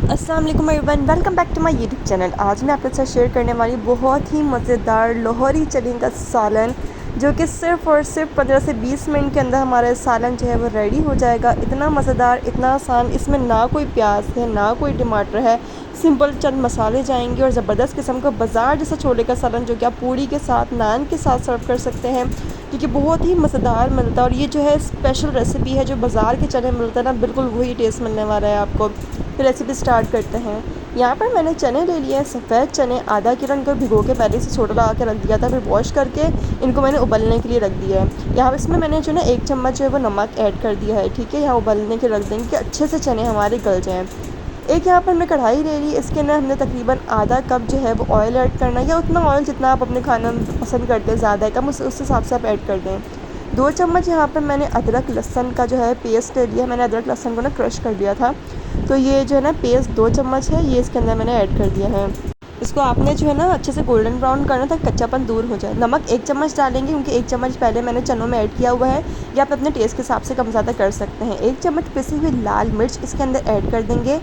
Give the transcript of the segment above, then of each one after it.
अस्सलाम वालेकुम everyone, welcome back to my YouTube channel. आज मैं आपके साथ शेयर करने वाली बहुत ही मज़ेदार लाहौरी चने का सालन, जो कि सिर्फ़ और सिर्फ 15 से 20 मिनट के अंदर हमारा सालन जो है वो रेडी हो जाएगा। इतना मज़ेदार, इतना आसान, इसमें ना कोई प्याज है ना कोई टमाटर है, सिंपल चंद मसाले जाएंगे और ज़बरदस्त किस्म का बाज़ार जैसा छोले का सालन जो कि आप पूड़ी के साथ, नान के साथ सर्व कर सकते हैं, क्योंकि बहुत ही मज़ेदार मिलता है। और ये जो है स्पेशल रेसिपी है, जो बाज़ार के चने मिलता है ना, बिल्कुल वही टेस्ट मिलने वाला है आपको। फिर रेसिपी स्टार्ट करते हैं। यहाँ पर मैंने चने ले लिए हैं, सफ़ेद चने, आधा किलो इनको भिगो के पहले से छोटा लगा के रख दिया था, फिर वॉश करके इनको मैंने उबलने के लिए रख दिया है। यहाँ इसमें मैंने जो ना 1 चम्मच जो है वो नमक ऐड कर दिया है, ठीक है। यहाँ उबलने के रख देंगे कि अच्छे से चने हमारे गल जाएँ। एक यहाँ पर मैं कढ़ाई ले ली, इसके अंदर हमने तकरीबन आधा कप जो है वो ऑयल ऐड करना है, या उतना ऑयल जितना आप अपने खाना में पसंद करते हैं, ज़्यादा है कम उस हिसाब से आप ऐड कर दें। 2 चम्मच यहाँ पर मैंने अदरक लहसुन का जो है पेस्ट ले लिया। मैंने अदरक लहसुन को ना क्रश कर लिया था, तो ये जो है ना पेस्ट 2 चम्मच है, ये इसके अंदर मैंने ऐड कर दिया है। इसको आपने जो है ना अच्छे से गोल्डन ब्राउन करना ताकि कच्चापन दूर हो जाए। नमक 1 चम्मच डालेंगे, क्योंकि 1 चम्मच पहले मैंने चनों में ऐड किया हुआ है, या आप अपने टेस्ट के हिसाब से कम ज़्यादा कर सकते हैं। 1 चम्मच पिसी हुई लाल मिर्च इसके अंदर ऐड कर देंगे।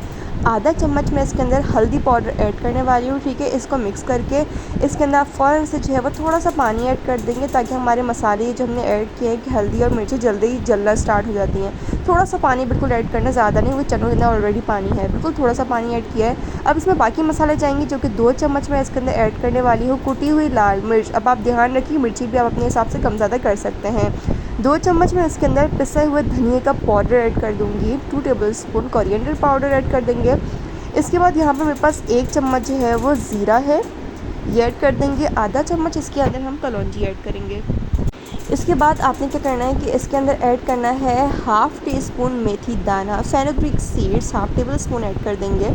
आधा चम्मच मैं इसके अंदर हल्दी पाउडर ऐड करने वाली हूँ, ठीक है। इसको मिक्स करके इसके अंदर आप फ़ौरन से जो है वो थोड़ा सा पानी ऐड कर देंगे, ताकि हमारे मसाले जो हमने ऐड किए हैं कि हल्दी और मिर्ची जल्दी ही जलना स्टार्ट हो जाती हैं। थोड़ा सा पानी बिल्कुल ऐड करना, ज़्यादा नहीं, क्योंकि चनों के अंदर ऑलरेडी पानी है, बिल्कुल थोड़ा सा पानी ऐड किया है। अब इसमें बाकी मसाले जाएंगे, जो कि 2 चम्मच मैं इसके अंदर ऐड करने वाली हूँ कुटी हुई लाल मिर्च। अब आप ध्यान रखिए, मिर्ची भी आप अपने हिसाब से कम ज़्यादा कर सकते हैं। 2 चम्मच मैं इसके अंदर पिसे हुए धनिए का पाउडर ऐड कर दूँगी। 2 टेबलस्पून कोरिएंडर पाउडर ऐड कर देंगे। इसके बाद यहाँ पर मेरे पास 1 चम्मच जो है वो ज़ीरा है, ये ऐड कर देंगे। आधा चम्मच इसके अंदर हम कलौंजी ऐड करेंगे। इसके बाद आपने क्या करना है कि इसके अंदर ऐड करना है हाफ़ टी स्पून मेथी दाना, fenugreek seeds half table spoon add कर देंगे।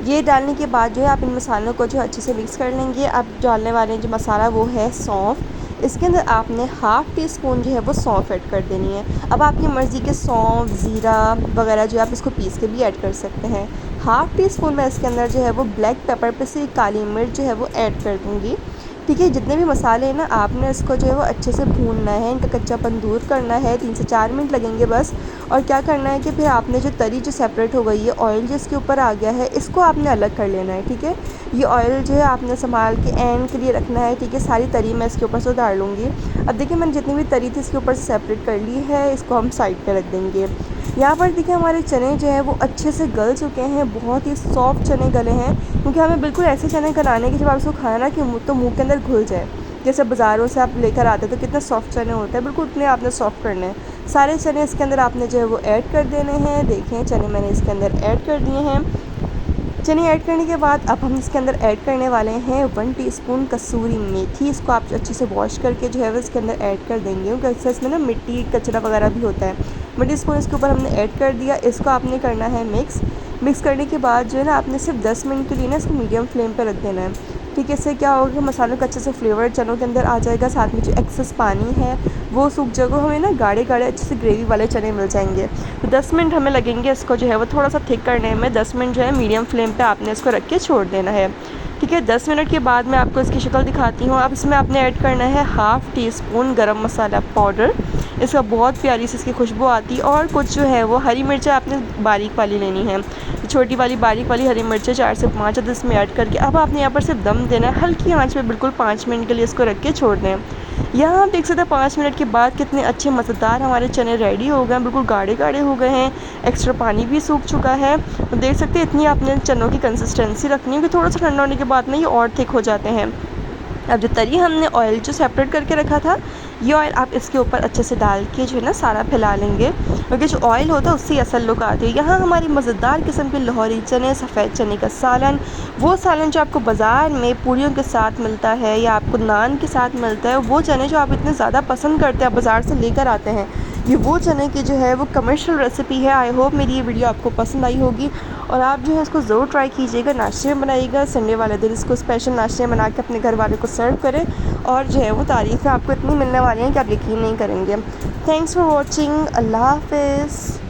ये डालने के बाद जो है आप इन मसालों को जो अच्छे से मिक्स कर लेंगे। आप डालने वाले जो मसाला वो है सौंफ, इसके अंदर आपने हाफ़ टी स्पून जो है वो सौंफ ऐड कर देनी है। अब आपकी मर्ज़ी के सौंफ, ज़ीरा वगैरह जो है आप इसको पीस के भी ऐड कर सकते हैं। हाफ़ टी स्पून मैं इसके अंदर जो है वो ब्लैक पेपर पिसी काली मिर्च जो है वो ऐड कर दूँगी, ठीक है। जितने भी मसाले हैं ना, आपने इसको जो है वो अच्छे से भूनना है, इनका कच्चापन दूर करना है। 3 से 4 मिनट लगेंगे बस। और क्या करना है कि फिर आपने जो तरी जो सेपरेट हो गई है, ऑयल जो इसके ऊपर आ गया है, इसको आपने अलग कर लेना है, ठीक है। ये ऑयल जो है आपने संभाल के एंड के लिए रखना है, ठीक है। सारी तरी मैं इसके ऊपर से उतार लूँगी। अब देखिए, मैंने जितनी भी तरी थी इसके ऊपर से सेपरेट कर ली है, इसको हम साइड पर रख देंगे। यहाँ पर देखिए हमारे चने जो हैं वो अच्छे से गल चुके हैं, बहुत ही सॉफ्ट चने गले हैं, क्योंकि हमें बिल्कुल ऐसे चने बनाने कि जब आप इसको खाना ना कि तो मुंह के अंदर घुल जाए। जैसे बाज़ारों से आप लेकर आते हैं तो कितना सॉफ्ट चने होते हैं, बिल्कुल उतने आपने सॉफ्ट करने हैं। सारे चने इसके अंदर आपने जो है वो ऐड कर देने हैं। देखें, चने मैंने इसके अंदर ऐड कर दिए हैं। चने ऐड करने के बाद अब हम इसके अंदर ऐड करने वाले हैं 1 टीस्पून कसूरी मेथी। इसको आप अच्छे से वॉश करके जो है वो इसके अंदर ऐड कर देंगे, क्योंकि इसमें ना मिट्टी कचरा वगैरह भी होता है। 1 टीस्पून इसके ऊपर हमने ऐड कर दिया। इसको आपने करना है मिक्स करने के बाद जो है ना आपने सिर्फ 10 मिनट के लिए ना इसको मीडियम फ्लेम पर रख देना है, ठीक है। इससे क्या होगा, मसालों का अच्छे से फ्लेवर चनों के अंदर आ जाएगा, साथ में जो एक्सेस पानी है वो सूख जाएगा, हमें ना गाढ़े गाढ़े अच्छे से ग्रेवी वाले चने मिल जाएंगे। तो 10 मिनट हमें लगेंगे इसको जो है वो थोड़ा सा थिक करने में। 10 मिनट जो है मीडियम फ्लेम पे आपने इसको रख के छोड़ देना है, ठीक है। 10 मिनट के बाद मैं आपको इसकी शक्ल दिखाती हूँ। अब इसमें आपने ऐड करना है हाफ़ टी स्पून गरम मसाला पाउडर, इसका बहुत प्यारी सी इसकी खुशबू आती है। और कुछ जो है वो हरी मिर्चें आपने बारीक वाली लेनी है, छोटी वाली बारीक वाली हरी मिर्चें 4 से 5 अदद इसमें ऐड करके अब आपने यहाँ पर सिर्फ दम देना है, हल्की आंच पे बिल्कुल 5 मिनट के लिए इसको रख के छोड़ दें। यहाँ आप देख सकते हैं 5 मिनट के बाद कितने अच्छे मज़ेदार हमारे चने रेडी हो गए हैं, बिल्कुल गाढ़े गाढ़े हो गए हैं, एक्स्ट्रा पानी भी सूख चुका है। तो देख सकते हैं इतनी आपने चनों की कंसिस्टेंसी रखनी है कि थोड़ा सा ठंडा होने के बाद ना ये और थिक हो जाते हैं। अब जो तरी हमने ऑयल जो सेपरेट करके रखा था, ये ऑयल आप इसके ऊपर अच्छे से डाल के जो है ना सारा फैला लेंगे, क्योंकि जो ऑयल होता है उससे असल लुक आती है। यहाँ हमारी मज़ेदार किस्म के लाहौरी चने, सफ़ेद चने का सालन, वो सालन जो आपको बाज़ार में पूरियों के साथ मिलता है या आपको नान के साथ मिलता है, वो चने जो आप इतने ज़्यादा पसंद करते हैं, आप बाज़ार से लेकर आते हैं, ये वो चने की जो है वो कमर्शियल रेसिपी है। आई होप मेरी ये वीडियो आपको पसंद आई होगी, और आप जो है इसको ज़रूर ट्राई कीजिएगा, नाश्ते में बनाइएगा। संडे वाले दिन इसको स्पेशल नाश्ते में बना के अपने घर वालों को सर्व करें, और जो है वो तारीफ़ें आपको इतनी मिलने वाली हैं कि आप यकीन नहीं करेंगे। Thanks for watching. अल्लाह हाफ़िज़।